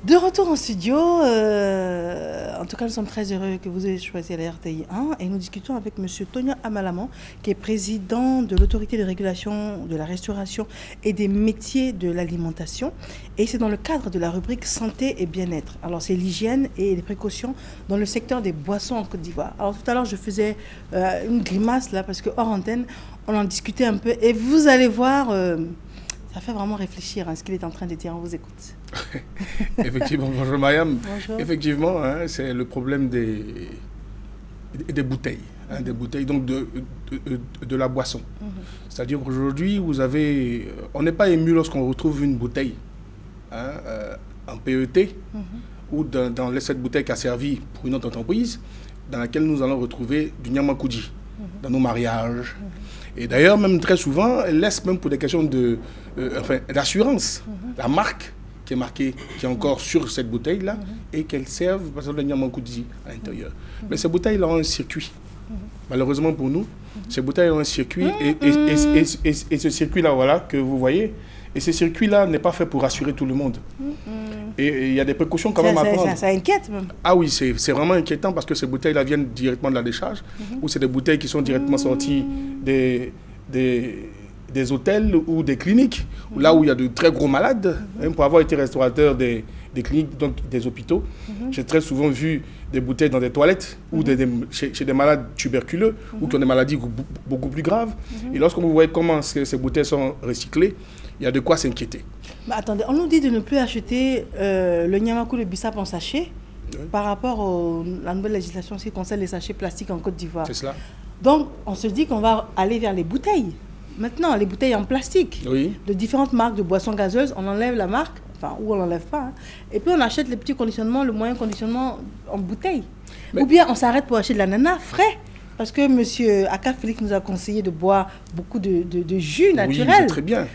De retour en studio, en tout cas nous sommes très heureux que vous ayez choisi la RTI 1 et nous discutons avec M. Tonia Amalaman qui est président de l'autorité de régulation de la restauration et des métiers de l'alimentation et c'est dans le cadre de la rubrique santé et bien-être. Alors c'est l'hygiène et les précautions dans le secteur des boissons en Côte d'Ivoire. Alors tout à l'heure je faisais une grimace là parce que hors antenne on en discutait un peu et vous allez voir... ça fait vraiment réfléchir à ce qu'il est en train de dire. On vous écoute. Effectivement, bonjour Mariam. Bonjour. Effectivement, hein, c'est le problème des bouteilles. Hein, des bouteilles, donc de la boisson. C'est-à-dire qu'aujourd'hui, on n'est pas ému lorsqu'on retrouve une bouteille hein, en PET ou dans cette bouteille qui a servi pour une autre entreprise, dans laquelle nous allons retrouver du Nyamakoudji dans nos mariages. Et d'ailleurs, même très souvent, elle laisse même pour des questions d'assurance. La marque qui est marquée, qui est encore sur cette bouteille-là, et qu'elle serve, par exemple, le Nyamakoudji à l'intérieur. Mais ces bouteilles-là ont un circuit. Malheureusement pour nous, ces bouteilles ont un circuit, et ce circuit-là, voilà, que vous voyez, et ce circuit-là n'est pas fait pour rassurer tout le monde. Et il y a des précautions quand même à prendre. Ça inquiète même. Ah oui, c'est vraiment inquiétant parce que ces bouteilles-là viennent directement de la décharge, ou c'est des bouteilles qui sont directement sorties des hôtels ou des cliniques, là où il y a de très gros malades. Pour avoir été restaurateur des cliniques, donc des hôpitaux, j'ai très souvent vu des bouteilles dans des toilettes ou chez des malades tuberculeux ou qui ont des maladies beaucoup plus graves. Et lorsqu'on voit comment ces bouteilles sont recyclées, il y a de quoi s'inquiéter. Mais attendez, on nous dit de ne plus acheter le Nyamakou, le bissap en sachet par rapport à la nouvelle législation qui concerne les sachets plastiques en Côte d'Ivoire. C'est cela. Donc, on se dit qu'on va aller vers les bouteilles. Maintenant, les bouteilles en plastique de différentes marques de boissons gazeuses, on enlève la marque, enfin, ou on l'enlève pas, hein, et puis on achète les petits conditionnements, le moyen conditionnement en bouteille. Ou bien on s'arrête pour acheter de l'ananas frais. Parce que M. Aka Félix nous a conseillé de boire beaucoup de jus naturel. Oui, c'est très bien.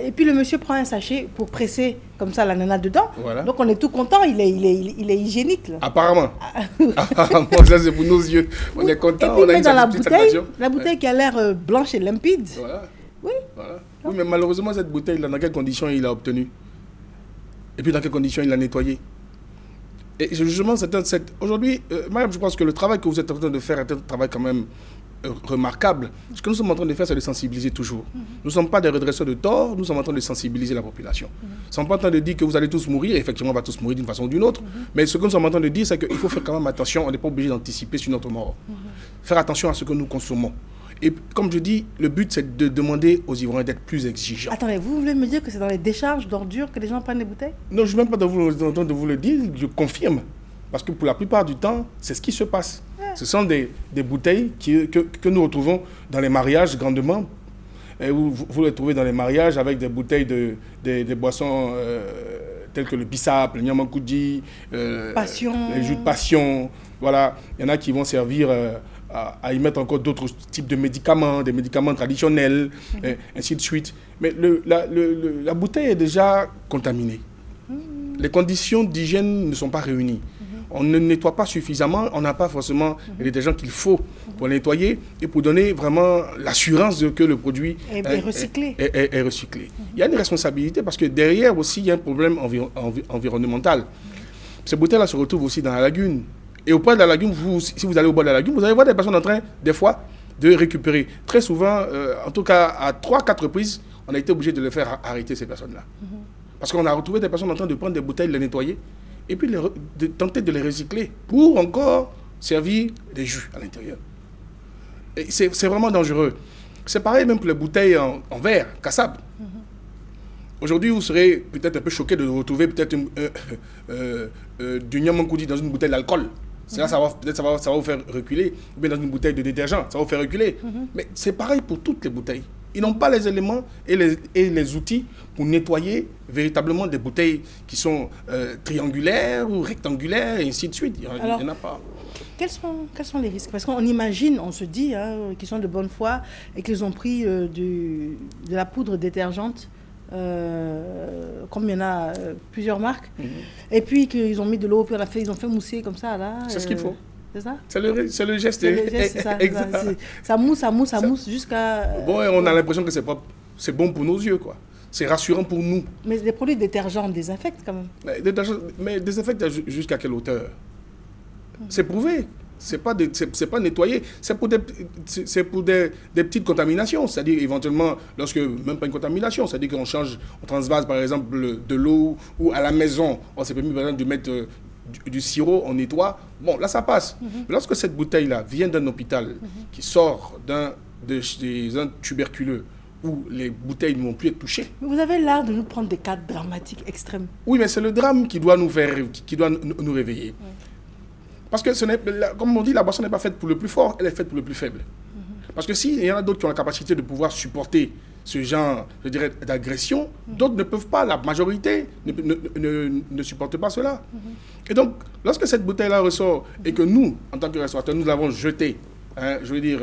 Et puis le monsieur prend un sachet pour presser comme ça l'ananas dedans. Voilà. Donc on est tout content, il est hygiénique. Là. Apparemment. Apparemment, ça c'est pour nos yeux. On est content, et puis, on a une dans la bouteille qui a l'air blanche et limpide. Voilà. Oui. Voilà. Oui, mais malheureusement, cette bouteille, dans quelles conditions il l'a obtenue? Et puis dans quelles conditions il l'a nettoyée? Et justement, aujourd'hui, Mariam, je pense que le travail que vous êtes en train de faire est un travail quand même remarquable. Ce que nous sommes en train de faire, c'est de sensibiliser toujours. Nous ne sommes pas des redresseurs de tort, nous sommes en train de sensibiliser la population. Nous ne sommes pas en train de dire que vous allez tous mourir, et effectivement, on va tous mourir d'une façon ou d'une autre. Mais ce que nous sommes en train de dire, c'est qu'il faut faire quand même attention, on n'est pas obligé d'anticiper sur notre mort. Faire attention à ce que nous consommons. Et comme je dis, le but, c'est de demander aux Ivoiriens d'être plus exigeants. Attendez, vous voulez me dire que c'est dans les décharges d'ordures que les gens prennent des bouteilles? Non, je ne suis même pas en train de vous le dire, je confirme. Parce que pour la plupart du temps, c'est ce qui se passe. Ce sont des bouteilles que nous retrouvons dans les mariages grandement. Et vous les trouvez dans les mariages avec des bouteilles des boissons telles que le bissap, le Nyamakoudji, les jus de passion. Voilà, il y en a qui vont servir à y mettre encore d'autres types de médicaments, des médicaments traditionnels, ainsi de suite. Mais la bouteille est déjà contaminée. Les conditions d'hygiène ne sont pas réunies. On ne nettoie pas suffisamment, on n'a pas forcément les détergents qu'il faut pour nettoyer et pour donner vraiment l'assurance que le produit est recyclé. Est recyclé. Il y a une responsabilité parce que derrière aussi, il y a un problème environnemental. Ces bouteilles-là se retrouvent aussi dans la lagune. Et au bord de la lagune, si vous allez au bord de la lagune, vous allez voir des personnes en train, des fois, de récupérer. Très souvent, en tout cas à 3-4 reprises, on a été obligé de les faire arrêter, ces personnes-là. Parce qu'on a retrouvé des personnes en train de prendre des bouteilles, de les nettoyer, et puis de tenter de les recycler pour encore servir des jus à l'intérieur. Et c'est vraiment dangereux. C'est pareil même pour les bouteilles en verre, cassables. Aujourd'hui, vous serez peut-être un peu choqué de retrouver peut-être du Nyamakoudji dans une bouteille d'alcool. Là, ça va vous faire reculer. Ou bien dans une bouteille de détergent, ça va vous faire reculer. Mais c'est pareil pour toutes les bouteilles. Ils n'ont pas les éléments et les outils pour nettoyer véritablement des bouteilles qui sont triangulaires ou rectangulaires, et ainsi de suite. Il n'y en a pas. Quels sont les risques? Parce qu'on imagine, on se dit, qu'ils sont de bonne foi et qu'ils ont pris de la poudre détergente, comme il y en a plusieurs marques, et puis qu'ils ont mis de l'eau, puis ils ont fait mousser comme ça. C'est ce qu'il faut. C'est ça? C'est le geste. C'est ça. Ça mousse jusqu'à... Bon, et on a l'impression que c'est bon pour nos yeux, quoi. C'est rassurant pour nous. Mais les produits détergents désinfectent quand même. Mais désinfectent jusqu'à quelle hauteur? C'est prouvé. C'est pas nettoyé. C'est pour des petites contaminations. C'est-à-dire éventuellement, lorsque, même pas une contamination, c'est-à-dire qu'on transvase par exemple de l'eau, ou à la maison, on s'est permis par exemple de mettre du sirop, on nettoie. Bon, là ça passe. Mais lorsque cette bouteille-là vient d'un hôpital, qui sort d'un tuberculeux, où les bouteilles ne vont plus être touchées. Vous avez l'art de nous prendre des cas dramatiques extrêmes. Oui, mais c'est le drame qui doit nous réveiller. Parce que, comme on dit, la boisson n'est pas faite pour le plus fort, elle est faite pour le plus faible. Parce que s'il y en a d'autres qui ont la capacité de pouvoir supporter ce genre, je dirais, d'agression, d'autres ne peuvent pas, la majorité ne supporte pas cela. Et donc, lorsque cette bouteille-là ressort, et que nous, en tant que restaurateur, nous l'avons jetée, hein, je veux dire,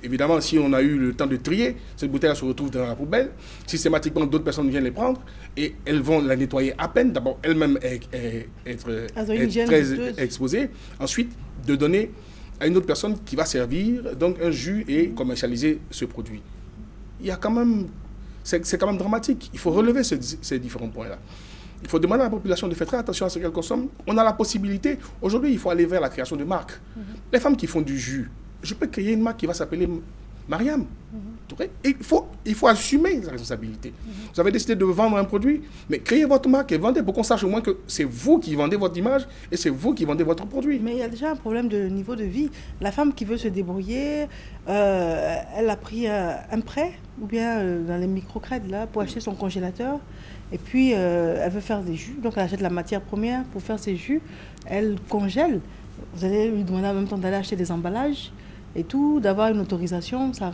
évidemment, si on a eu le temps de trier, cette bouteille se retrouve dans la poubelle. Systématiquement, d'autres personnes viennent les prendre et elles vont la nettoyer à peine. D'abord, elles-mêmes être très exposées. Ensuite, de donner à une autre personne qui va servir donc un jus et commercialiser ce produit. Il y a quand même... C'est quand même dramatique. Il faut relever ces différents points-là. Il faut demander à la population de faire très attention à ce qu'elle consomme. On a la possibilité... Aujourd'hui, il faut aller vers la création de marques. Les femmes qui font du jus, je peux créer une marque qui va s'appeler Mariam. Et il faut assumer sa responsabilité. Vous avez décidé de vendre un produit, mais créez votre marque et vendez pour qu'on sache au moins que c'est vous qui vendez votre image et c'est vous qui vendez votre produit. Mais il y a déjà un problème de niveau de vie. La femme qui veut se débrouiller, elle a pris un prêt, ou bien dans les microcrèdes là, pour acheter son congélateur. Et puis, elle veut faire des jus. Donc, elle achète la matière première pour faire ses jus. Elle congèle. Vous allez lui demander en même temps d'aller acheter des emballages et tout, d'avoir une autorisation, ça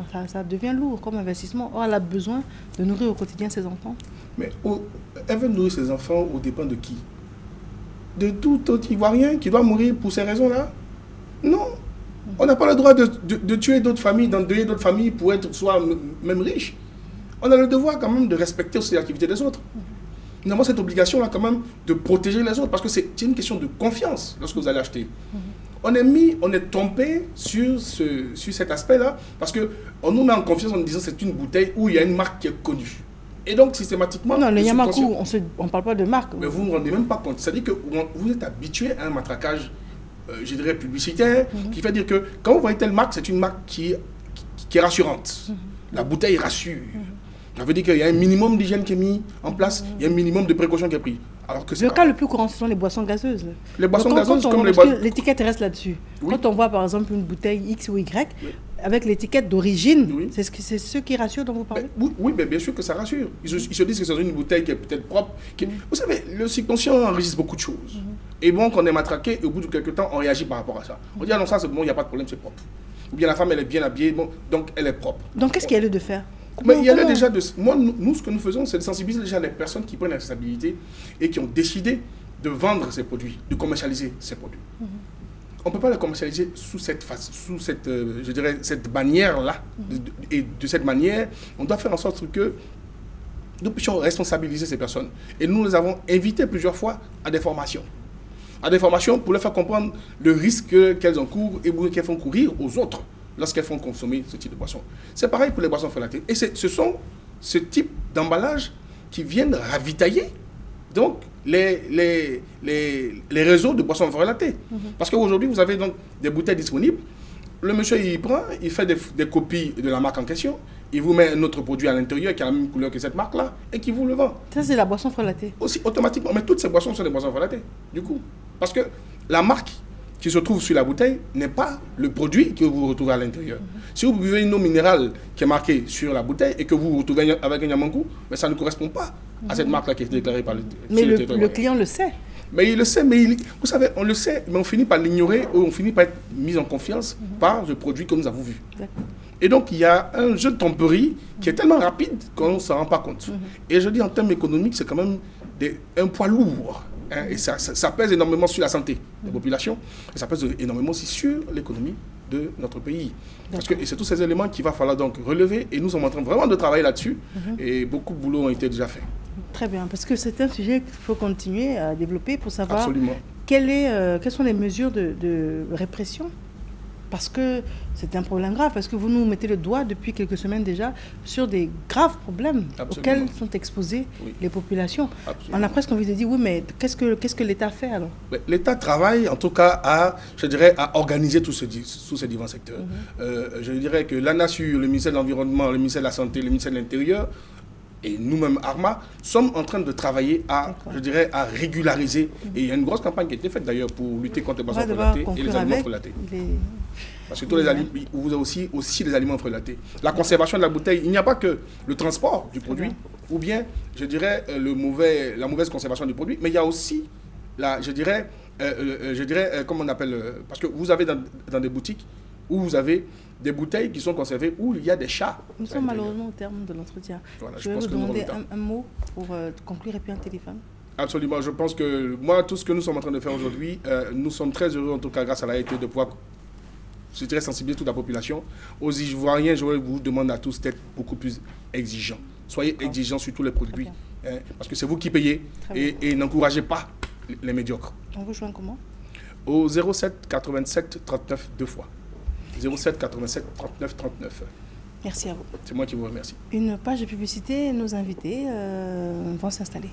devient lourd comme investissement. Or, elle a besoin de nourrir au quotidien ses enfants. Mais elle veut nourrir ses enfants au dépend de qui? De tout autre Ivoirien qui doit mourir pour ces raisons-là? Non. On n'a pas le droit de tuer d'autres familles, d'endeuiller d'autres familles pour être même riche. On a le devoir quand même de respecter aussi l'activité des autres. Nous avons cette obligation-là quand même de protéger les autres parce que c'est une question de confiance lorsque vous allez acheter. On est trompé sur cet aspect-là parce qu'on nous met en confiance en nous disant que c'est une bouteille où il y a une marque qui est connue. Et donc, systématiquement... Non, le Yamakou, on ne parle pas de marque. Mais vous ne vous rendez même pas compte. C'est-à-dire que vous êtes habitué à un matraquage, je dirais, publicitaire, qui fait dire que quand vous voyez telle marque, c'est une marque qui est rassurante. La bouteille rassure. Ça veut dire qu'il y a un minimum d'hygiène qui est mis en place, il y a un minimum de précaution qui est pris. Alors que le cas le plus courant, ce sont les boissons gazeuses. Les boissons gazeuses, comme les boissons... L'étiquette reste là-dessus. Oui. Quand on voit par exemple une bouteille X ou Y, avec l'étiquette d'origine, c'est ce qui rassure dont vous parlez? Oui, mais bien sûr que ça rassure. Ils se disent que c'est une bouteille qui est peut-être propre. Vous savez, le subconscient enregistre beaucoup de choses. Et bon, qu'on est matraqué, et au bout de quelques temps, on réagit par rapport à ça. On dit, ah non, ça c'est bon, il n'y a pas de problème, c'est propre. Ou bien la femme, elle est bien habillée, bon, donc elle est propre. Donc qu'est-ce qu'il y a lieu de faire? Mais il y a déjà nous, ce que nous faisons, c'est de sensibiliser déjà les personnes qui prennent la responsabilité et qui ont décidé de vendre ces produits, de commercialiser ces produits. On ne peut pas les commercialiser sous cette manière-là. Et de cette manière, on doit faire en sorte que nous puissions responsabiliser ces personnes. Et nous les avons invitées plusieurs fois à des formations. À des formations pour leur faire comprendre le risque qu'elles encourent et qu'elles font courir aux autres lorsqu'elles font consommer ce type de boisson. C'est pareil pour les boissons frelatées. Et ce sont ce type d'emballage qui viennent ravitailler donc les réseaux de boissons frelatées. Parce qu'aujourd'hui, vous avez donc des bouteilles disponibles. Le monsieur, il prend, il fait des copies de la marque en question, il vous met un autre produit à l'intérieur qui a la même couleur que cette marque-là et qui vous le vend. Ça, c'est la boisson frelatée. Aussi, automatiquement. Mais toutes ces boissons sont des boissons frelatées, du coup. Parce que la marque qui se trouve sur la bouteille n'est pas le produit que vous retrouvez à l'intérieur. Si vous buvez une eau minérale qui est marquée sur la bouteille et que vous vous retrouvez avec un Yamakou, mais ça ne correspond pas à cette marque-là qui est déclarée par le Mais le client le sait. Mais il le sait, vous savez, on le sait, mais on finit par l'ignorer ou on finit par être mis en confiance par le produit que nous avons vu. Et donc, il y a un jeu de tromperie qui est tellement rapide qu'on ne s'en rend pas compte. Et je dis, en termes économiques, c'est quand même un poids lourd. Hein, et ça pèse énormément sur la santé des populations, et ça pèse énormément aussi sur l'économie de notre pays. Et c'est tous ces éléments qu'il va falloir donc relever, et nous sommes en train vraiment de travailler là-dessus, et beaucoup de boulot ont été déjà fait. Très bien, parce que c'est un sujet qu'il faut continuer à développer pour savoir Absolument. Quelles sont les mesures de répression parce que c'est un problème grave, parce que vous nous mettez le doigt depuis quelques semaines déjà sur des graves problèmes auxquels sont exposées les populations. On a presque envie de dire, oui, mais qu'est-ce que l'État fait alors? L'État travaille en tout cas à organiser tous ces différents secteurs. Je dirais que la Nature, le ministère de l'Environnement, le ministère de la Santé, le ministère de l'Intérieur, et nous-mêmes, ARMA, sommes en train de travailler à régulariser. Et il y a une grosse campagne qui a été faite d'ailleurs pour lutter contre les boissons frelatées et les aliments frellatés. Parce que tous les aliments, vous avez aussi les aliments frellatés. La conservation de la bouteille, il n'y a pas que le transport du produit, ou bien, je dirais, la mauvaise conservation du produit, mais il y a aussi, comment on appelle, parce que vous avez dans des boutiques où vous avez des bouteilles qui sont conservées où il y a des chats. Nous sommes malheureusement au terme de l'entretien. Voilà, je vais vous demander un mot pour conclure et puis un téléphone. Absolument. Je pense que moi, tout ce que nous sommes en train de faire aujourd'hui, nous sommes très heureux, en tout cas grâce à l'AET, de pouvoir sensibiliser toute la population. Aux Ivoiriens, je vous demande à tous d'être beaucoup plus exigeants. Soyez exigeants sur tous les produits, parce que c'est vous qui payez et n'encouragez pas les médiocres. On vous joint comment? Au 07 87 39 2 fois. 07 87 39 39. Merci à vous. C'est moi qui vous remercie. Une page de publicité, nos invités vont s'installer.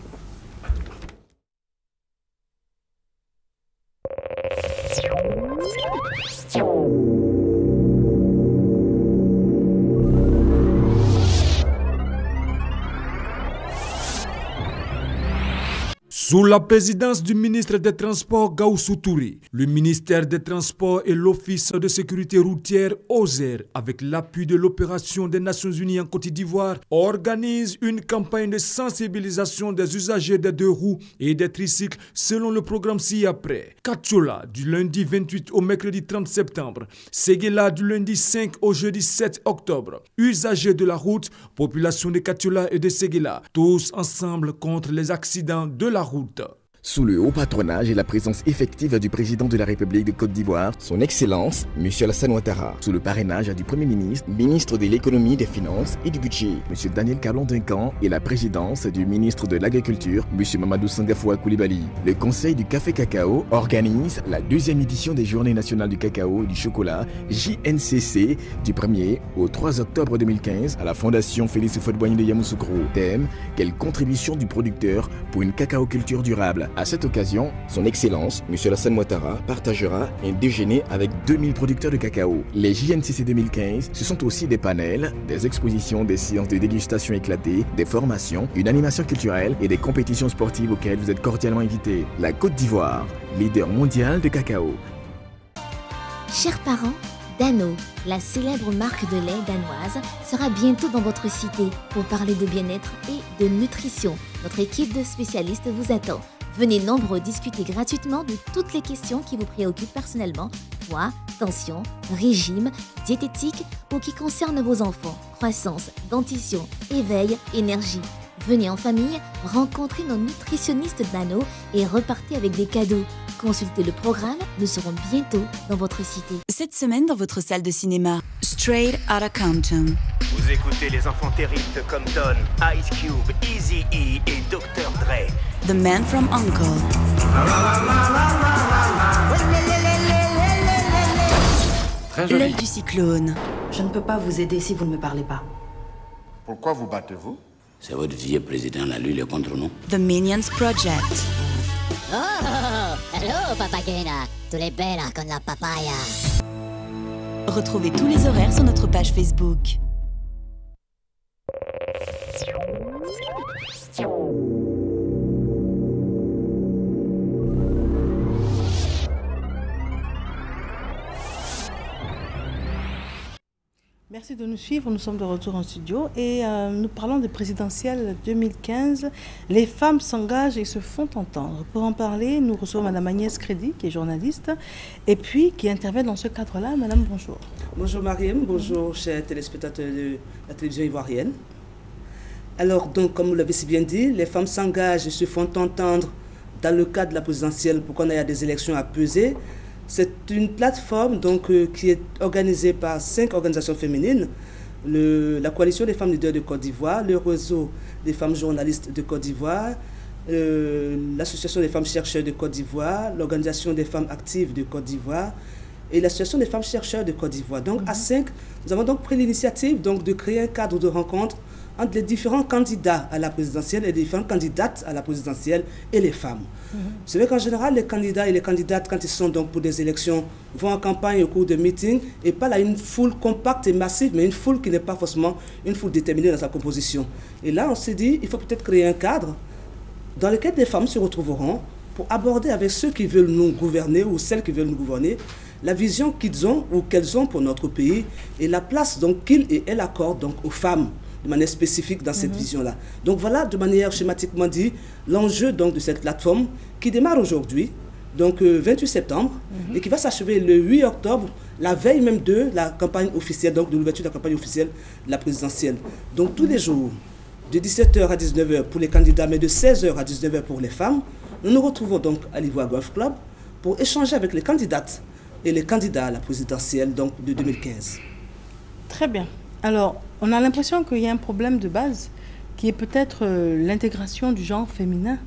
Sous la présidence du ministre des Transports Gaoussou Touré, le ministère des Transports et l'Office de sécurité routière OSER, avec l'appui de l'opération des Nations Unies en Côte d'Ivoire, organisent une campagne de sensibilisation des usagers des deux roues et des tricycles selon le programme ci-après. Katiola du lundi 28 au mercredi 30 septembre, Séguéla du lundi 5 au jeudi 7 octobre. Usagers de la route, population de Katiola et de Séguéla, tous ensemble contre les accidents de la route. Sous le haut patronage et la présence effective du président de la République de Côte d'Ivoire, son Excellence, M. Alassane Ouattara, sous le parrainage du Premier ministre, ministre de l'Économie, des Finances et du Budget, M. Daniel Karlan-Duncan, et la présidence du ministre de l'Agriculture, M. Mamadou Sangafoua Koulibaly. Le Conseil du Café Cacao organise la deuxième édition des Journées nationales du cacao et du chocolat, JNCC, du 1er au 3 octobre 2015 à la Fondation Félix Houphouët-Boigny de Yamoussoukro. Thème, quelle contribution du producteur pour une cacaoculture durable. À cette occasion, son Excellence, M. Alassane Ouattara, partagera un déjeuner avec 2000 producteurs de cacao. Les JNCC 2015, ce sont aussi des panels, des expositions, des séances de dégustation éclatées, des formations, une animation culturelle et des compétitions sportives auxquelles vous êtes cordialement invités. La Côte d'Ivoire, leader mondial de cacao. Chers parents, Dano, la célèbre marque de lait danoise, sera bientôt dans votre cité pour parler de bien-être et de nutrition. Notre équipe de spécialistes vous attend. Venez nombreux discuter gratuitement de toutes les questions qui vous préoccupent personnellement, poids, tension, régime, diététique ou qui concernent vos enfants, croissance, dentition, éveil, énergie. Venez en famille, rencontrez nos nutritionnistes Dano et repartez avec des cadeaux. Consultez le programme, nous serons bientôt dans votre cité. Cette semaine dans votre salle de cinéma, Straight Outta Compton. Vous écoutez les enfants terribles de Compton, Ice Cube, Eazy-E et Dr. Dre. The Man from U.N.C.L.E. L'œil du cyclone. Je ne peux pas vous aider si vous ne me parlez pas. Pourquoi vous battez-vous? C'est votre vieux président, la lui, il est contre nous. The Minions Project. Oh, hello, papagena. Tu es belle comme la papaya. Retrouvez tous les horaires sur notre page Facebook. Merci de nous suivre, nous sommes de retour en studio et nous parlons des présidentielles 2015. Les femmes s'engagent et se font entendre. Pour en parler, nous recevons Mme Agnès Crédit, qui est journaliste, et puis qui intervient dans ce cadre-là. Madame, bonjour. Bonjour Mariam, bonjour chers téléspectateurs de la télévision ivoirienne. Alors donc, comme vous l'avez si bien dit, les femmes s'engagent et se font entendre dans le cadre de la présidentielle pour qu'on ait des élections à peser. C'est une plateforme donc, qui est organisée par 5 organisations féminines, la Coalition des femmes leaders de Côte d'Ivoire, le Réseau des femmes journalistes de Côte d'Ivoire, l'Association des femmes chercheurs de Côte d'Ivoire, l'Organisation des femmes actives de Côte d'Ivoire et l'Association des femmes chercheurs de Côte d'Ivoire. Donc, à 5, nous avons donc pris l'initiative de créer un cadre de rencontre entre les différents candidats à la présidentielle et les différentes candidates à la présidentielle et les femmes. Vous savez qu'en général, les candidats et les candidates, quand ils sont donc pour des élections, vont en campagne au cours de meetings et pas là une foule compacte et massive, mais une foule qui n'est pas forcément une foule déterminée dans sa composition. Et là, on s'est dit, il faut peut-être créer un cadre dans lequel des femmes se retrouveront pour aborder avec ceux qui veulent nous gouverner ou celles qui veulent nous gouverner la vision qu'ils ont ou qu'elles ont pour notre pays et la place donc qu'ils et elles accordent donc aux femmes de manière spécifique dans cette vision-là. Donc voilà, de manière schématiquement dit, l'enjeu donc de cette plateforme qui démarre aujourd'hui, donc 28 septembre, et qui va s'achever le 8 octobre, la veille même de la campagne officielle, donc de l'ouverture de la campagne officielle de la présidentielle. Donc tous les jours, de 17h à 19h pour les candidats, mais de 16h à 19h pour les femmes, nous nous retrouvons donc à l'Ivoire Golf Club pour échanger avec les candidates et les candidats à la présidentielle donc de 2015. Très bien. Alors, on a l'impression qu'il y a un problème de base qui est peut-être l'intégration du genre féminin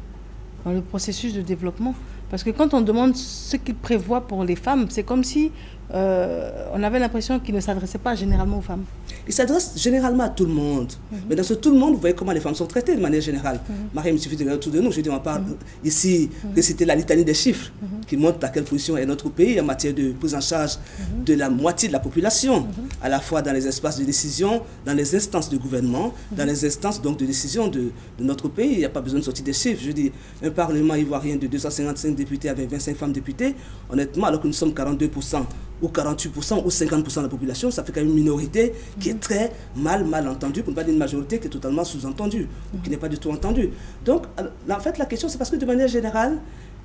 dans le processus de développement. Parce que quand on demande ce qu'il prévoit pour les femmes, c'est comme si on avait l'impression qu'il ne s'adressait pas généralement aux femmes. Il s'adresse généralement à tout le monde. Mais dans ce tout le monde, vous voyez comment les femmes sont traitées de manière générale. Marie, il suffit de regarder autour de nous. Je dis, on parle ici, réciter la litanie des chiffres qui montrent à quelle position est notre pays en matière de prise en charge de la moitié de la population, à la fois dans les espaces de décision, dans les instances de gouvernement, dans les instances donc, de décision de notre pays. Il n'y a pas besoin de sortir des chiffres. Je dis, un parlement ivoirien de 255 députés avec 25 femmes députées, honnêtement, alors que nous sommes 42%, ou 48% ou 50% de la population, ça fait quand même une minorité qui est très mal entendue, pour ne pas dire une majorité qui est totalement sous-entendue, ou qui n'est pas du tout entendue. Donc, en fait, la question, c'est parce que de manière générale,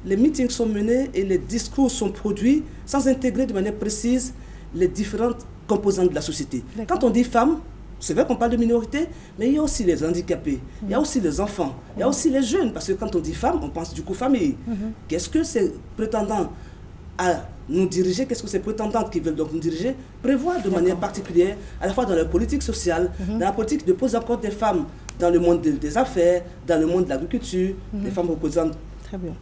les meetings sont menés et les discours sont produits sans intégrer de manière précise les différentes composantes de la société. Quand on dit femmes, c'est vrai qu'on parle de minorité, mais il y a aussi les handicapés, il y a aussi les enfants, il y a aussi les jeunes, parce que quand on dit femmes, on pense du coup famille. Qu'est-ce que ces prétendants à nous diriger, qu'est-ce que ces prétendantes qui veulent donc nous diriger prévoient de manière particulière, à la fois dans leur politique sociale, dans la politique de pose en compte des femmes dans le monde des affaires, dans le monde de l'agriculture. Les femmes représentent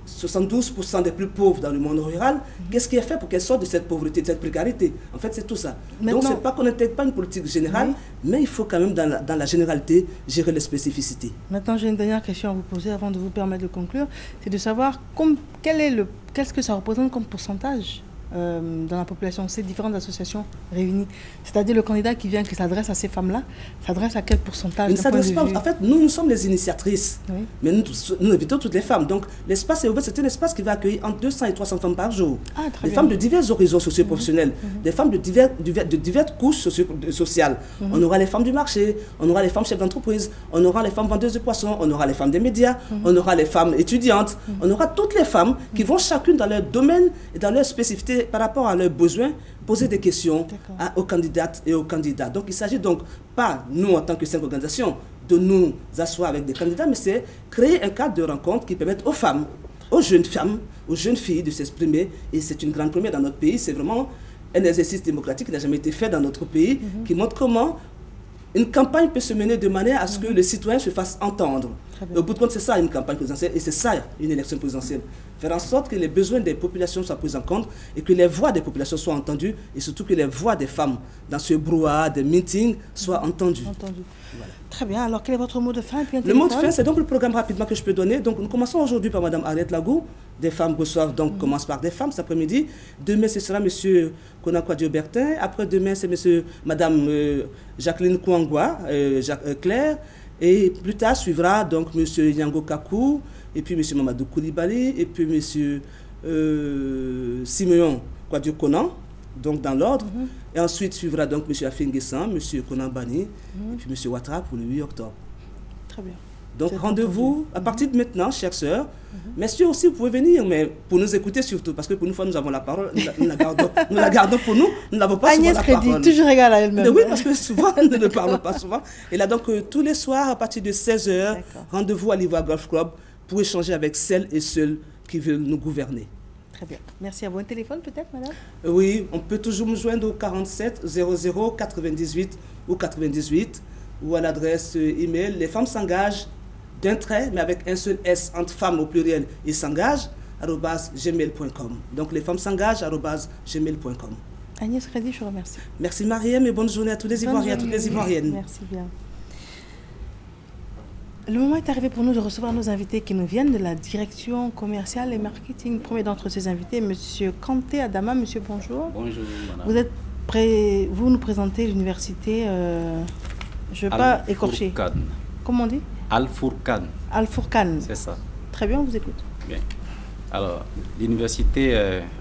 72% des plus pauvres dans le monde rural. Qu'est-ce qui est fait pour qu'elles sortent de cette pauvreté, de cette précarité? En fait, c'est tout ça. Maintenant, donc, ce n'est pas qu'on n'intègre pas une politique générale, mais il faut quand même, dans la généralité, gérer les spécificités. Maintenant, j'ai une dernière question à vous poser avant de vous permettre de conclure. C'est de savoir qu'est-ce que ça représente comme pourcentage dans la population, ces différentes associations réunies. C'est-à-dire le candidat qui vient, qui s'adresse à ces femmes-là, s'adresse à quel pourcentage? Il ne s'adresse pas. En fait, nous sommes les initiatrices. Mais nous invitons toutes les femmes. Donc, l'espace est ouvert. C'est un espace qui va accueillir entre 200 et 300 femmes par jour. Des femmes de divers horizons socio-professionnels, des femmes de diverses couches sociales. On aura les femmes du marché, on aura les femmes chefs d'entreprise, on aura les femmes vendeuses de poissons, on aura les femmes des médias, on aura les femmes étudiantes, on aura toutes les femmes qui vont chacune dans leur domaine et dans leur spécificité par rapport à leurs besoins, poser des questions aux candidates et aux candidats. Donc, il ne s'agit donc pas, nous, en tant que 5 organisations, de nous asseoir avec des candidats, mais c'est créer un cadre de rencontre qui permette aux femmes, aux jeunes filles de s'exprimer. Et c'est une grande première dans notre pays. C'est vraiment un exercice démocratique qui n'a jamais été fait dans notre pays, qui montre comment une campagne peut se mener de manière à ce que les citoyens se fassent entendre. Au bout de compte, c'est ça une campagne présidentielle et c'est ça une élection présidentielle. Faire en sorte que les besoins des populations soient pris en compte et que les voix des populations soient entendues et surtout que les voix des femmes dans ce brouhaha des meetings soient entendues. Voilà. Très bien. Alors, quel est votre mot de fin? Le mot de fin, c'est donc le programme rapidement que je peux donner. Donc, nous commençons aujourd'hui par Mme Ariette Lagou. Des femmes reçoivent, donc, commence par des femmes cet après-midi. Demain, ce sera M. Konakwa Diobertin. Après-demain, c'est Mme Jacqueline Kouangwa, Claire. Et plus tard, suivra donc M. Yango Kakou, et puis M. Mamadou Koulibaly, et puis M. Simeon Kwadjo Konan, donc dans l'ordre. Et ensuite suivra donc M. Afenguessan, M. Konan Bani, et puis M. Ouattara pour le 8 octobre. Très bien. Donc rendez-vous à partir de maintenant, chères sœurs. Messieurs aussi, vous pouvez venir, mais pour nous écouter surtout, parce que pour nous, nous avons la parole, nous la gardons pour nous, nous n'avons pas Agnès souvent la parole. toujours égale à elle-même. Oui, parce que souvent, nous ne parlons pas souvent. Et là, donc, tous les soirs, à partir de 16h, rendez-vous à l'Ivoire Golf Club pour échanger avec celles et ceux qui veulent nous gouverner. Très bien. Merci à vous. Un téléphone peut-être, madame? Oui, on peut toujours me joindre au 47 00 98 ou 98 ou à l'adresse email. Les femmes s'engagent d'un trait, mais avec un seul S entre femmes au pluriel et s'engagent, gmail.com. Donc les femmes s'engagent @gmail.com. Agnès Crédit, je vous remercie. Merci Mariam et bonne journée à tous les Ivoiriens, à toutes les Ivoiriennes. Merci bien. Le moment est arrivé pour nous de recevoir nos invités qui nous viennent de la direction commerciale et marketing. Premier d'entre ces invités, M. Kanté Adama. Monsieur, bonjour. Bonjour, madame. Vous êtes vous nous présentez l'université, je ne vais pas écorcher. Comment on dit? Al-Fourqan. Al-Fourqan. C'est ça. Très bien, on vous écoute. Bien. Alors, l'université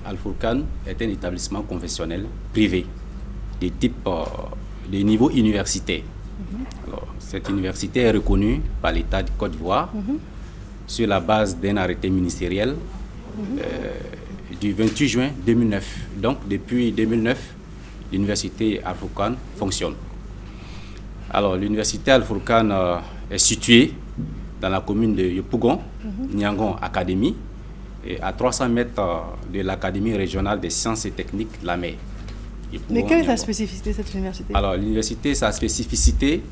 Al-Fourqan est un établissement confessionnel privé de type de niveau universitaire. Alors, cette université est reconnue par l'État de Côte d'Ivoire sur la base d'un arrêté ministériel du 28 juin 2009. Donc, depuis 2009, l'université Al-Fourqan fonctionne. Alors, l'université Al-Fourqan est située dans la commune de Yopougon, Niangon Académie, et à 300 mètres de l'Académie régionale des sciences et techniques, la mer. Mais quelle est la spécificité de cette université? Alors, l'université, sa spécificité,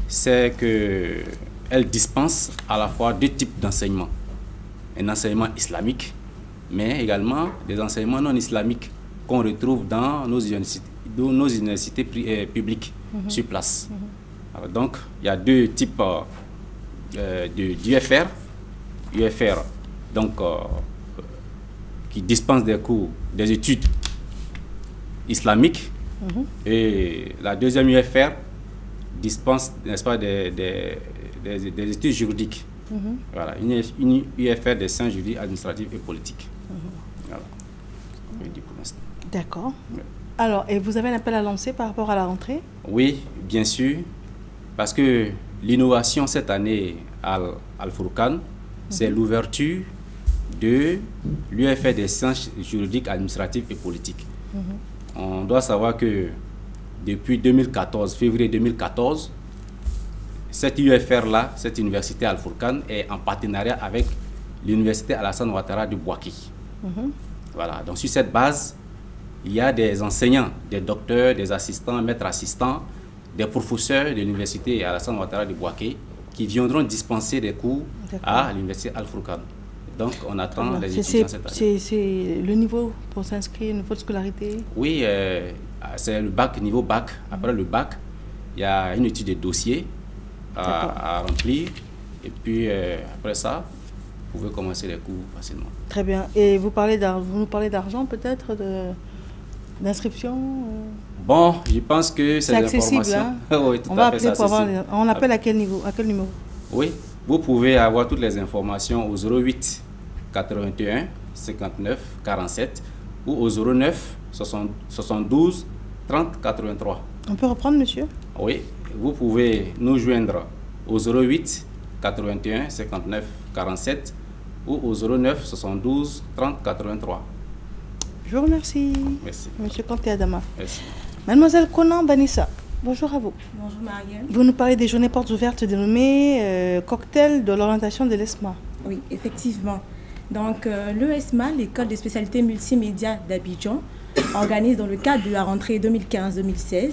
c'est qu'elle dispense à la fois deux types d'enseignements. Un enseignement islamique, mais également des enseignements non islamiques qu'on retrouve dans nos universités publiques sur place. Alors, donc, il y a deux types d'UFR. UFR, donc, qui dispense des cours, des études islamique, et la deuxième UFR dispense, n'est-ce pas, des études juridiques. Voilà, une UFR des sciences juridiques, administratives et politiques. Voilà. D'accord. Ouais. Alors, et vous avez un appel à lancer par rapport à la rentrée? Oui, bien sûr, parce que l'innovation cette année à Al-Fourqan, c'est l'ouverture de l'UFR des sciences juridiques, administratives et politiques. On doit savoir que depuis 2014, février 2014, cette UFR-là, cette université Al-Fourqan, est en partenariat avec l'université Alassane Ouattara de Bouaké. Voilà, donc sur cette base, il y a des enseignants, des docteurs, des assistants, maîtres assistants, des professeurs de l'université Alassane Ouattara de Bouaké qui viendront dispenser des cours à l'université Al-Fourqan. Donc, on attend les étudiants cette année. C'est le niveau pour s'inscrire, le niveau de scolarité? Oui, c'est le bac, niveau bac. Après le bac, il y a une étude de dossier à remplir. Et puis, après ça, vous pouvez commencer les cours facilement. Très bien. Et vous nous parlez d'argent peut-être, d'inscription? Bon, je pense que c'est accessible. Hein? Oui, tout à fait, on appelle à quel niveau, à quel numéro? Oui, vous pouvez avoir toutes les informations au 08 81 59 47 ou au 09 72 30 83. On peut reprendre, monsieur? Oui, vous pouvez nous joindre au 08 81 59 47 ou au 09 72 30 83. Je vous remercie. Merci. Monsieur Kanté Adama. Merci. Mademoiselle Conan Vanessa, bonjour à vous. Bonjour Marianne. Vous nous parlez des journées portes ouvertes dénommées cocktail de l'orientation de l'ESMA. Oui, effectivement. Donc l'ESMA, l'école des spécialités multimédia d'Abidjan, organise dans le cadre de la rentrée 2015-2016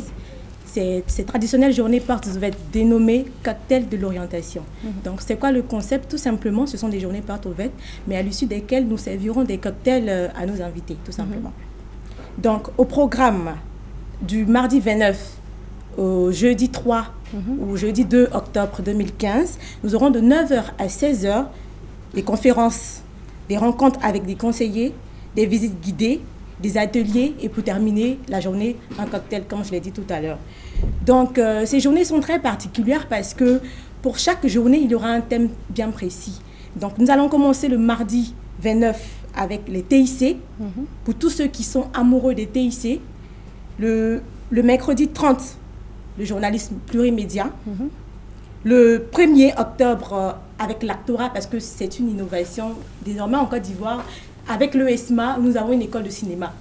ces traditionnelles journées portes ouvertes dénommées cocktail de l'orientation. Donc c'est quoi le concept? Tout simplement, ce sont des journées portes ouvertes, mais à l'issue desquelles nous servirons des cocktails à nos invités, tout simplement. Donc au programme du mardi 29 au jeudi 3 ou jeudi 2 octobre 2015, nous aurons de 9h à 16h des conférences, des rencontres avec des conseillers, des visites guidées, des ateliers et pour terminer la journée, un cocktail comme je l'ai dit tout à l'heure. Donc ces journées sont très particulières parce que pour chaque journée, il y aura un thème bien précis. Donc nous allons commencer le mardi 29 avec les TIC, pour tous ceux qui sont amoureux des TIC. Le mercredi 30, le journalisme plurimédia. Le 1er octobre, avec l'actorat, parce que c'est une innovation. Désormais, en Côte d'Ivoire, avec l'ESMA, nous avons une école de cinéma.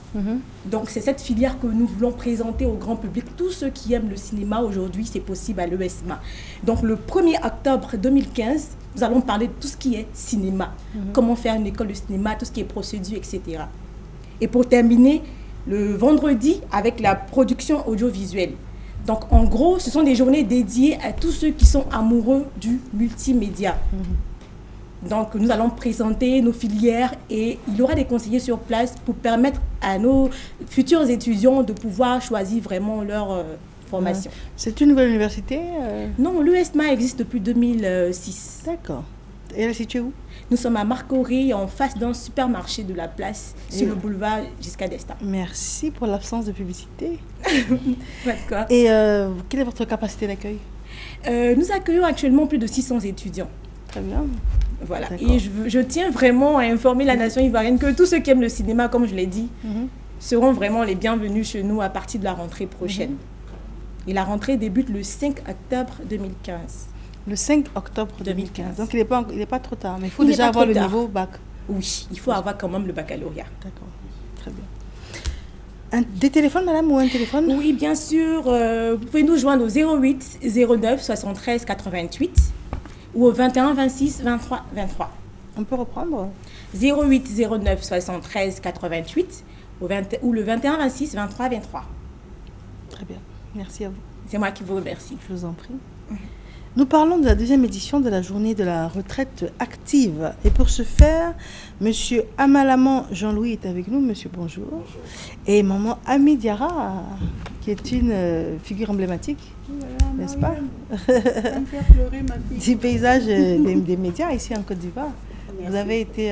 Donc, c'est cette filière que nous voulons présenter au grand public. Tous ceux qui aiment le cinéma, aujourd'hui, c'est possible à l'ESMA. Donc, le 1er octobre 2015, nous allons parler de tout ce qui est cinéma. Comment faire une école de cinéma, tout ce qui est procédure, etc. Et pour terminer, le vendredi, avec la production audiovisuelle. Donc, en gros, ce sont des journées dédiées à tous ceux qui sont amoureux du multimédia. Donc, nous allons présenter nos filières et il y aura des conseillers sur place pour permettre à nos futurs étudiants de pouvoir choisir vraiment leur formation. C'est une nouvelle université Non, l'UESMA existe depuis 2006. D'accord. Et elle est située où? Nous sommes à Marcory, en face d'un supermarché de la place, sur le boulevard Giscard d'Estaing. Merci pour l'absence de publicité. D'accord. Et quelle est votre capacité d'accueil? Nous accueillons actuellement plus de 600 étudiants. Très bien. Voilà. Et je tiens vraiment à informer la nation ivoirienne que tous ceux qui aiment le cinéma, comme je l'ai dit, seront vraiment les bienvenus chez nous à partir de la rentrée prochaine. Et la rentrée débute le 5 octobre 2015. Le 5 octobre 2015. Donc il n'est pas trop tard, mais il faut déjà avoir le niveau bac. Oui, il faut avoir quand même le baccalauréat. D'accord, très bien. Des téléphones, madame, ou un téléphone? Oui, bien sûr. Vous pouvez nous joindre au 08 09 73 88 ou au 21 26 23 23. On peut reprendre? 08 09 73 88 ou le 21 26 23 23. Très bien, merci à vous. C'est moi qui vous remercie. Je vous en prie. Nous parlons de la deuxième édition de la journée de la retraite active. Et pour ce faire, Monsieur Amalaman Jean-Louis est avec nous. Monsieur, bonjour. Bonjour. Et maman Ami Diarra, qui est une figure emblématique, n'est-ce pas? Du paysage des médias ici en Côte d'Ivoire. Vous avez été,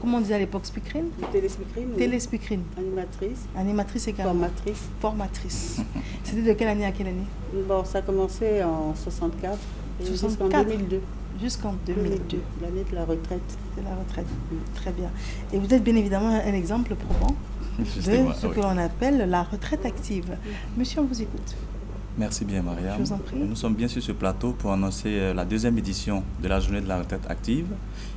comment on disait à l'époque, speakerine? Téléspeakerine. Téléspeakerine. Animatrice. Animatrice également. Formatrice. Formatrice. C'était de quelle année à quelle année? Bon, ça a commencé en 64 et jusqu'en 2002. Jusqu'en 2002. L'année de la retraite. De la retraite. Très bien. Et vous êtes bien évidemment un exemple probant de ce que l'on appelle la retraite active. Monsieur, on vous écoute. Merci bien, Mariam. Je vous en prie. Nous sommes bien sur ce plateau pour annoncer la deuxième édition de la journée de la retraite active.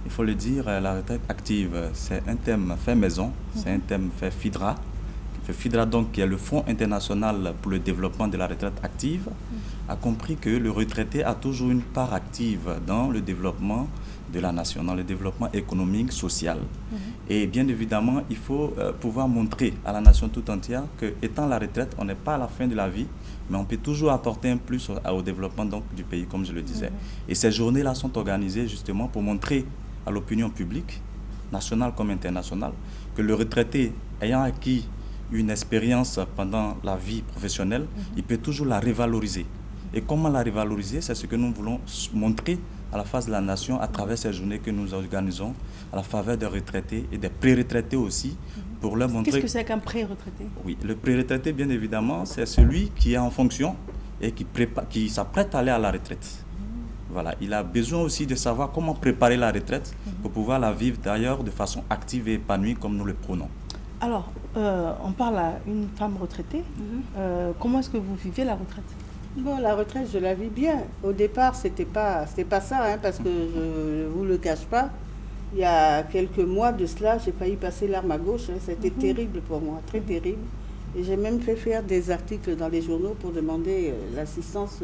Il faut le dire, la retraite active, c'est un thème fait maison, c'est un thème fait FIDRA. FIDRA, donc, qui est le Fonds international pour le développement de la retraite active, a compris que le retraité a toujours une part active dans le développement de la nation, dans le développement économique, social. Et bien évidemment, il faut pouvoir montrer à la nation tout entière que, étant la retraite, on n'est pas à la fin de la vie, mais on peut toujours apporter un plus au développement donc, du pays, comme je le disais. Et ces journées-là sont organisées justement pour montrer à l'opinion publique, nationale comme internationale, que le retraité ayant acquis une expérience pendant la vie professionnelle, il peut toujours la revaloriser. Et comment la revaloriser? C'est ce que nous voulons montrer à la face de la nation à travers ces journées que nous organisons à la faveur des retraités et des pré-retraités aussi, pour leur montrer... Qu'est-ce que c'est qu'un pré-retraité? Oui, le pré-retraité, bien évidemment, c'est celui qui est en fonction et qui s'apprête à aller à la retraite. Voilà, il a besoin aussi de savoir comment préparer la retraite pour pouvoir la vivre d'ailleurs de façon active et épanouie comme nous le prônons. Alors, on parle à une femme retraitée. Comment est-ce que vous vivez la retraite? Bon, la retraite, je la vis bien. Au départ, c'était pas ça, hein, parce que je ne vous le cache pas. Il y a quelques mois de cela, j'ai failli passer l'arme à gauche. Hein. C'était terrible pour moi, très terrible. Et j'ai même fait faire des articles dans les journaux pour demander l'assistance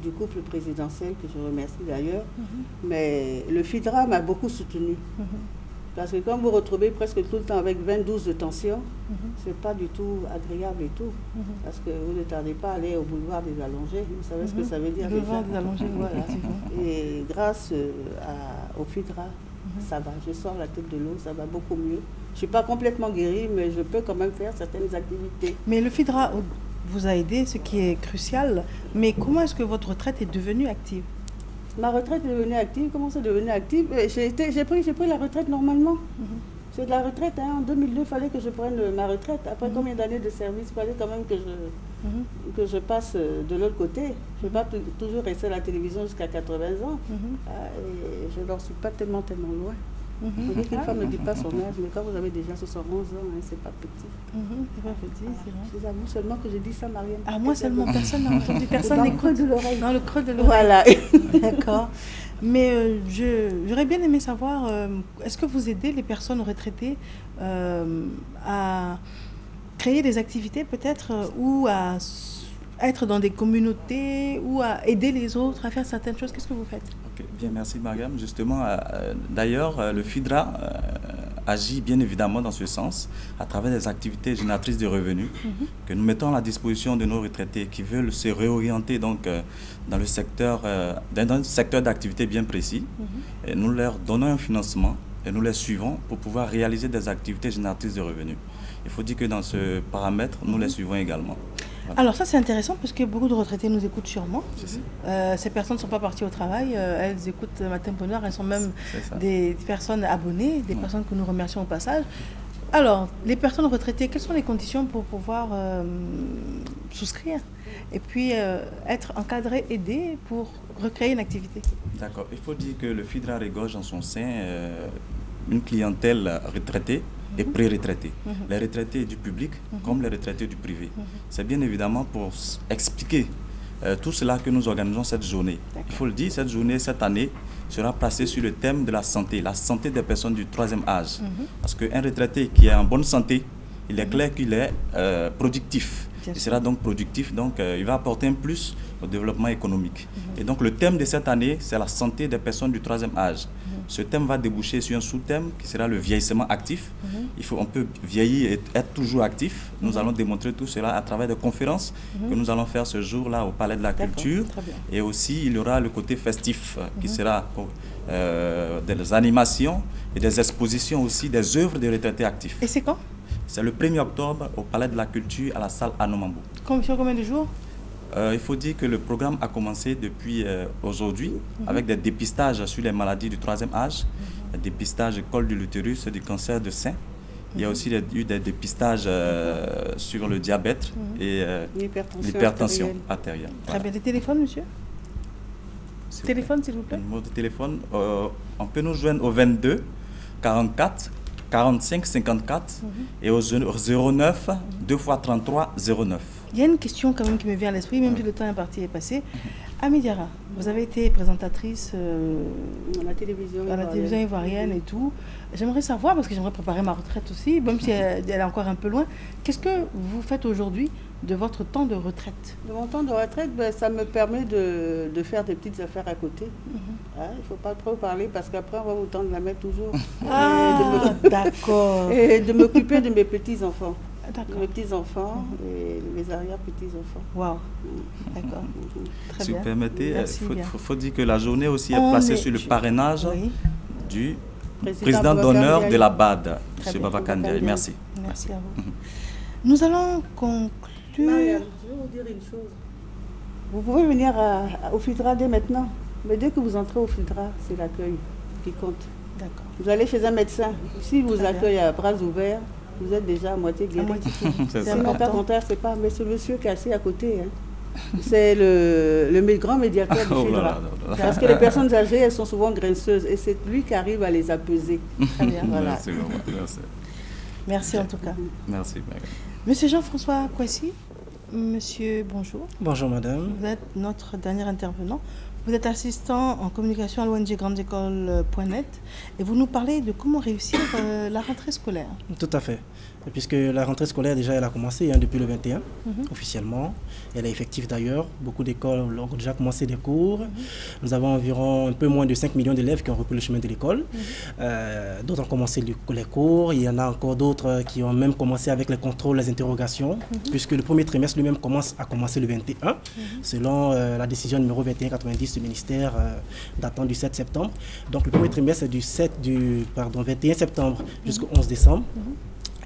du couple présidentiel, que je remercie d'ailleurs. Mais le FIDRA m'a beaucoup soutenu. Parce que quand vous retrouvez presque tout le temps avec 20-12 de tension, c'est pas du tout agréable et tout. Parce que vous ne tardez pas à aller au boulevard des Allongés. Vous savez ce que ça veut dire déjà. Boulevard des Allongés, voilà. Et grâce au FIDRA, ça va. Je sors la tête de l'eau, ça va beaucoup mieux. Je ne suis pas complètement guérie, mais je peux quand même faire certaines activités. Mais le FIDRA vous a aidé, ce qui est crucial. Mais comment est-ce que votre retraite est devenue active? Ma retraite est devenue active. Comment c'est devenu active? J'ai pris la retraite normalement. C'est de la retraite. Hein. En 2002, il fallait que je prenne ma retraite. Après combien d'années de service, il fallait quand même que je passe de l'autre côté. Je ne vais pas toujours rester à la télévision jusqu'à 80 ans. Et je n'en suis pas tellement loin. On dit qu'une femme ne dit pas son âge, mais quand vous avez déjà 71 ans, hein, c'est pas petit. C'est pas petit, c'est vrai. C'est à vous seulement que j'ai dit ça, Marianne. Ah, moi seulement, personne n'a entendu, personne dans le creux de l'oreille. Dans le creux de l'oreille. Voilà. D'accord. Mais j'aurais bien aimé savoir, est-ce que vous aidez les personnes retraitées à créer des activités peut-être, ou à être dans des communautés, ou à aider les autres à faire certaines choses? Qu'est-ce que vous faites? Okay. Bien, merci Mariam. Justement, d'ailleurs, le FIDRA agit bien évidemment dans ce sens à travers des activités génératrices de revenus que nous mettons à la disposition de nos retraités qui veulent se réorienter donc, dans le secteur, dans un secteur d'activité bien précis. Et nous leur donnons un financement et nous les suivons pour pouvoir réaliser des activités génératrices de revenus. Il faut dire que dans ce paramètre, nous les suivons également. Voilà. Alors ça c'est intéressant parce que beaucoup de retraités nous écoutent sûrement. Ces personnes ne sont pas parties au travail, elles écoutent Matin Bonheur, elles sont même des personnes abonnées, des personnes que nous remercions au passage. Alors, les personnes retraitées, quelles sont les conditions pour pouvoir souscrire et puis être encadrées, aidées pour recréer une activité? D'accord. Il faut dire que le FIDRA regorge en son sein une clientèle retraitée et pré-retraités. Les retraités du public comme les retraités du privé. C'est bien évidemment pour expliquer tout cela que nous organisons cette journée. Il faut le dire, cette journée, cette année, sera placée sur le thème de la santé des personnes du 3e âge. Parce qu'un retraité qui est en bonne santé, il est clair qu'il est productif. Il sera donc productif, donc il va apporter un plus au développement économique. Et donc le thème de cette année, c'est la santé des personnes du 3e âge. Ce thème va déboucher sur un sous-thème qui sera le vieillissement actif. On peut vieillir et être toujours actif. Nous allons démontrer tout cela à travers des conférences que nous allons faire ce jour-là au Palais de la Culture. Et aussi, il y aura le côté festif qui sera des animations et des expositions aussi des œuvres de retraités actifs. Et c'est quand? C'est le 1er octobre au Palais de la Culture à la salle Anomambo. Sur combien de jours? Il faut dire que le programme a commencé depuis aujourd'hui avec des dépistages sur les maladies du 3e âge, des dépistages du col de l'utérus, du cancer de sein. Il y a aussi eu des dépistages sur le diabète et l'hypertension artérielle. Très bien. Des téléphones, monsieur? Téléphone, s'il vous plaît. Numéro de téléphone, on peut nous joindre au 22 44 45 54 et au 09 2 x 33 09. Il y a une question quand même qui me vient à l'esprit, même si le temps imparti est passé. Ami Diarra, vous avez été présentatrice à la télévision ivoirienne et tout. J'aimerais savoir, parce que j'aimerais préparer ma retraite aussi, même si elle est encore un peu loin, qu'est-ce que vous faites aujourd'hui de votre temps de retraite? De mon temps de retraite, ça me permet de faire des petites affaires à côté. Il ne faut pas trop parler parce qu'après on va vous tendre la main toujours. D'accord. Et de m'occuper de mes petits-enfants. Mes petits-enfants et mes arrière-petits-enfants. Waouh. D'accord. Très si bien. vous permettez, il faut dire que la journée aussi est placée sur le parrainage du président d'honneur de la BAD, M. Babacar Ndiaye. Merci. Merci à vous. Nous allons conclure. Mariam, je vais vous dire une chose. Vous pouvez venir au FIDRA dès maintenant. Mais dès que vous entrez au FIDRA, c'est l'accueil qui compte. D'accord. Vous allez chez un médecin. S'il vous accueille à bras ouverts, vous êtes déjà à moitié guéri. C'est important. Au contraire, c'est pas. Mais ce monsieur qui est assis à côté, c'est le grand médiateur du FIDRA. Parce que les personnes âgées, elles sont souvent graisseuses. Et c'est lui qui arrive à les apaiser. Très bien. Voilà. Merci en tout cas. Merci. Monsieur Jean-François Kouassi, monsieur, bonjour. Bonjour madame. Vous êtes notre dernier intervenant. Vous êtes assistant en communication à l'ONG GrandeSécole.net et vous nous parlez de comment réussir la rentrée scolaire. Tout à fait. Puisque la rentrée scolaire, déjà, elle a commencé depuis le 21, officiellement. Elle est effective d'ailleurs. Beaucoup d'écoles ont déjà commencé des cours. Nous avons environ un peu moins de 5 millions d'élèves qui ont repris le chemin de l'école. D'autres ont commencé les cours. Il y en a encore d'autres qui ont même commencé avec les contrôles, les interrogations, puisque le premier trimestre lui-même commence à commencer le 21, selon la décision numéro 2190 du ministère datant du 7 septembre. Donc le premier trimestre est du 21 septembre jusqu'au 11 décembre.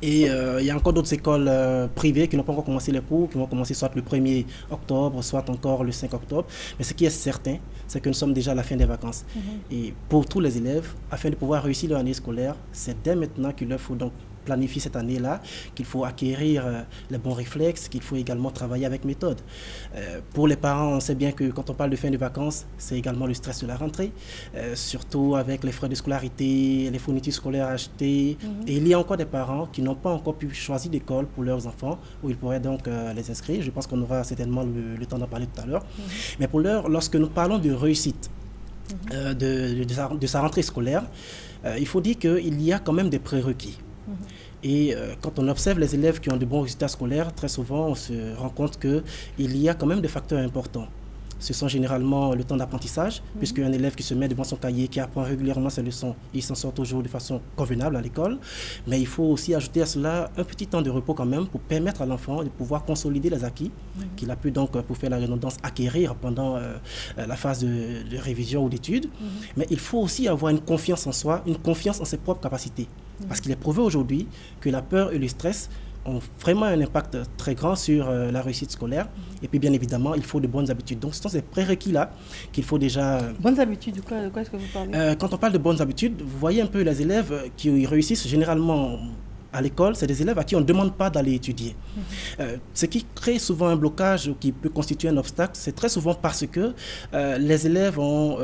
Et il y a encore d'autres écoles privées qui n'ont pas encore commencé les cours, qui vont commencer soit le 1er octobre, soit encore le 5 octobre. Mais ce qui est certain, c'est que nous sommes déjà à la fin des vacances. Et pour tous les élèves, afin de pouvoir réussir leur année scolaire, c'est dès maintenant qu'il leur faut donc planifier cette année-là, qu'il faut acquérir les bons réflexes, qu'il faut également travailler avec méthode. Pour les parents, on sait bien que quand on parle de fin de vacances, c'est également le stress de la rentrée, surtout avec les frais de scolarité, les fournitures scolaires achetées. Et il y a encore des parents qui n'ont pas encore pu choisir d'école pour leurs enfants, où ils pourraient donc les inscrire. Je pense qu'on aura certainement le temps d'en parler tout à l'heure. Mais pour l'heure, lorsque nous parlons de réussite de sa rentrée scolaire, il faut dire qu'il y a quand même des prérequis. Et quand on observe les élèves qui ont de bons résultats scolaires, très souvent on se rend compte qu'il y a quand même des facteurs importants. ce sont généralement le temps d'apprentissage, puisqu'un élève qui se met devant son cahier, qui apprend régulièrement ses leçons, il s'en sort toujours de façon convenable à l'école. Mais il faut aussi ajouter à cela un petit temps de repos quand même pour permettre à l'enfant de pouvoir consolider les acquis qu'il a pu donc, pour faire la redondance, acquérir pendant la phase de révision ou d'études. Mais il faut aussi avoir une confiance en soi, une confiance en ses propres capacités. Parce qu'il est prouvé aujourd'hui que la peur et le stress ont vraiment un impact très grand sur la réussite scolaire. Et puis bien évidemment, il faut de bonnes habitudes. Donc ce sont ces prérequis-là qu'il faut déjà... Bonnes habitudes, de quoi est-ce que vous parlez? Quand on parle de bonnes habitudes, vous voyez un peu les élèves qui réussissent généralement à l'école, c'est des élèves à qui on ne demande pas d'aller étudier. Ce qui crée souvent un blocage ou qui peut constituer un obstacle, c'est très souvent parce que les élèves ont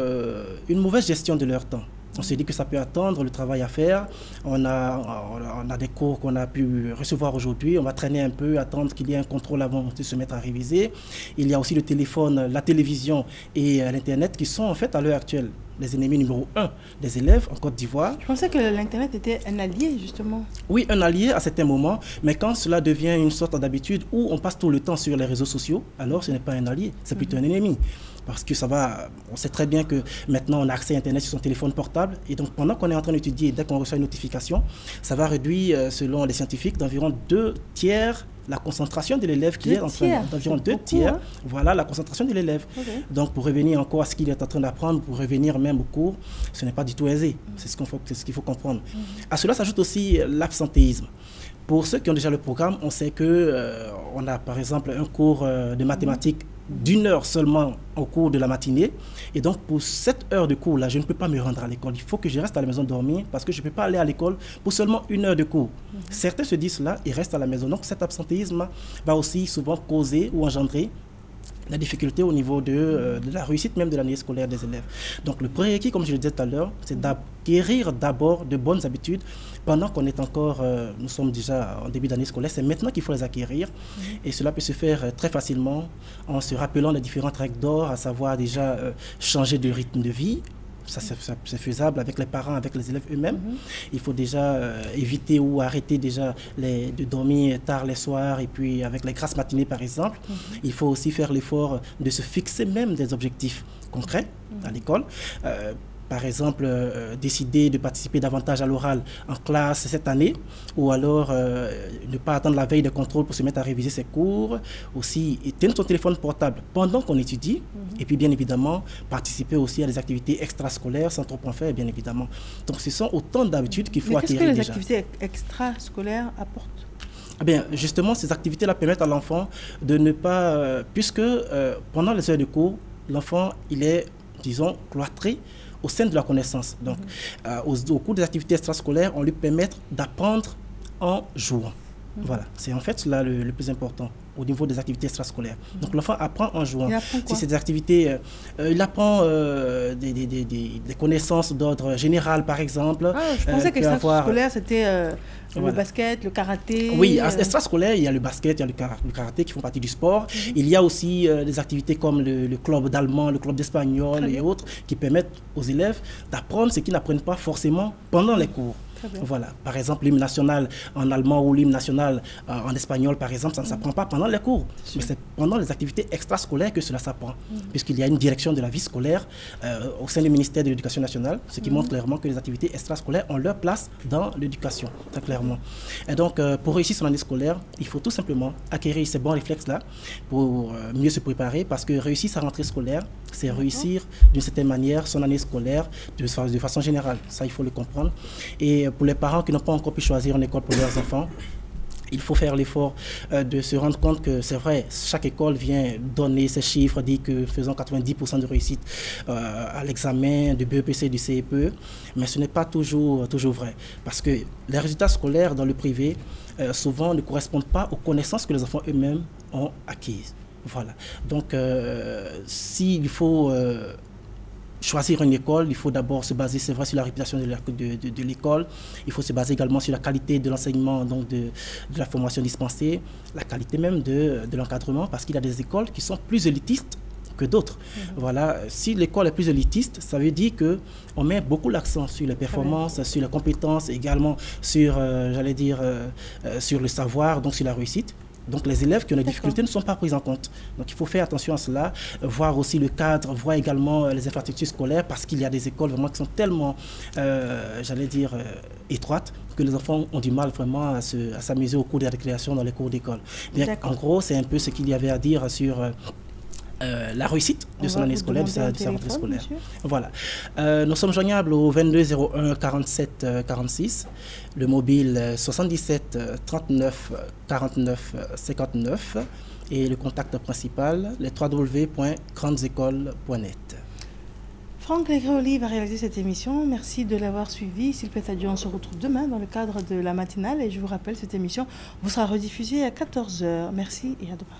une mauvaise gestion de leur temps. On se dit que ça peut attendre le travail à faire. On a des cours qu'on a pu recevoir aujourd'hui. On va traîner un peu, attendre qu'il y ait un contrôle avant de se mettre à réviser. Il y a aussi le téléphone, la télévision et l'Internet qui sont en fait à l'heure actuelle les ennemis numéro 1 des élèves en Côte d'Ivoire. Je pensais que l'Internet était un allié, justement. Oui, un allié à certains moments, mais quand cela devient une sorte d'habitude où on passe tout le temps sur les réseaux sociaux, alors ce n'est pas un allié, c'est plutôt un ennemi. Parce que ça va, on sait très bien que maintenant on a accès à Internet sur son téléphone portable, et donc pendant qu'on est en train d'étudier, dès qu'on reçoit une notification, ça va réduire, selon les scientifiques, d'environ 2/3 la concentration de l'élève qui est en train d'environ 2/3, voilà la concentration de l'élève. Donc pour revenir encore à ce qu'il est en train d'apprendre, pour revenir même au cours, ce n'est pas du tout aisé. C'est ce qu'il faut comprendre. À cela s'ajoute aussi l'absentéisme. Pour ceux qui ont déjà le programme, on sait que on a par exemple un cours de mathématiques d'1 heure seulement au cours de la matinée. Et donc, pour cette heure de cours-là, je ne peux pas me rendre à l'école. Il faut que je reste à la maison dormir parce que je ne peux pas aller à l'école pour seulement 1 heure de cours. Certains se disent cela et restent à la maison. Donc, cet absentéisme va aussi souvent causer ou engendrer la difficulté au niveau de la réussite même de l'année scolaire des élèves. Donc, le prérequis, comme je le disais tout à l'heure, c'est d'acquérir d'abord de bonnes habitudes pendant qu'on est encore, nous sommes déjà en début d'année scolaire, c'est maintenant qu'il faut les acquérir. Et cela peut se faire très facilement en se rappelant les différentes règles d'or, à savoir déjà changer de rythme de vie. Ça, c'est faisable avec les parents, avec les élèves eux-mêmes. Il faut déjà éviter ou arrêter déjà de dormir tard les soirs et puis avec les grasses matinées par exemple. Il faut aussi faire l'effort de se fixer même des objectifs concrets à l'école. Par exemple, décider de participer davantage à l'oral en classe cette année, ou alors ne pas attendre la veille de contrôle pour se mettre à réviser ses cours, aussi éteindre son téléphone portable pendant qu'on étudie, et puis bien évidemment participer aussi à des activités extrascolaires sans trop en faire, bien évidemment. Donc ce sont autant d'habitudes qu'il faut acquérir déjà. Mais qu'est-ce que les activités extrascolaires apportent? Eh bien, justement, ces activités là permettent à l'enfant de ne pas, puisque pendant les heures de cours, l'enfant il est, disons, cloîtré au sein de la connaissance. Donc, au cours des activités extrascolaires, on lui permet d'apprendre en jouant. Voilà, c'est en fait cela le plus important au niveau des activités extrascolaires. Donc l'enfant apprend en jouant. Si c'est des activités, il apprend des connaissances d'ordre général, par exemple. Je pensais que l'extrascolaire, c'était le basket, le karaté. Oui, extrascolaire, il y a le basket, il y a le karaté qui font partie du sport. Il y a aussi des activités comme le club d'allemand, le club d'espagnol et autres qui permettent aux élèves d'apprendre ce qu'ils n'apprennent pas forcément pendant les cours. Voilà, par exemple l'hymne national en allemand ou l'hymne national en espagnol par exemple, ça ne s'apprend pas pendant les cours, mais c'est pendant les activités extrascolaires que cela s'apprend, puisqu'il y a une direction de la vie scolaire au sein du ministère de l'Éducation nationale, ce qui montre clairement que les activités extrascolaires ont leur place dans l'éducation, très clairement. Et donc pour réussir son année scolaire, il faut tout simplement acquérir ces bons réflexes-là pour mieux se préparer, parce que réussir sa rentrée scolaire, c'est réussir d'une certaine manière son année scolaire de façon générale, ça il faut le comprendre. Et pour les parents qui n'ont pas encore pu choisir une école pour leurs enfants, il faut faire l'effort de se rendre compte que c'est vrai, chaque école vient donner ses chiffres, dit que faisons 90% de réussite à l'examen du BEPC et du CEPE, mais ce n'est pas toujours vrai, parce que les résultats scolaires dans le privé souvent ne correspondent pas aux connaissances que les enfants eux-mêmes ont acquises. Voilà. Donc s'il faut choisir une école, il faut d'abord se baser, c'est vrai, sur la réputation de l'école. Il faut se baser également sur la qualité de l'enseignement, donc de la formation dispensée, la qualité même de l'encadrement, parce qu'il y a des écoles qui sont plus élitistes que d'autres. Voilà. Si l'école est plus élitiste, ça veut dire qu'on met beaucoup l'accent sur les performances, sur les compétences, également sur, sur le savoir, donc sur la réussite. Donc les élèves qui ont des difficultés ne sont pas pris en compte. Donc il faut faire attention à cela, voir aussi le cadre, voir également les infrastructures scolaires, parce qu'il y a des écoles vraiment qui sont tellement, j'allais dire, étroites, que les enfants ont du mal vraiment à s'amuser au cours de la récréation dans les cours d'école. En gros, c'est un peu ce qu'il y avait à dire sur la réussite de son année scolaire, de sa rentrée scolaire. Voilà. Nous sommes joignables au 22 01 47 46, le mobile 77 39 49 59 et le contact principal, le www.grandesécoles.net. Franck Legréoli va réaliser cette émission. Merci de l'avoir suivi. Sylvette Adieu, on se retrouve demain dans le cadre de la matinale. Et je vous rappelle, cette émission vous sera rediffusée à 14h. Merci et à demain.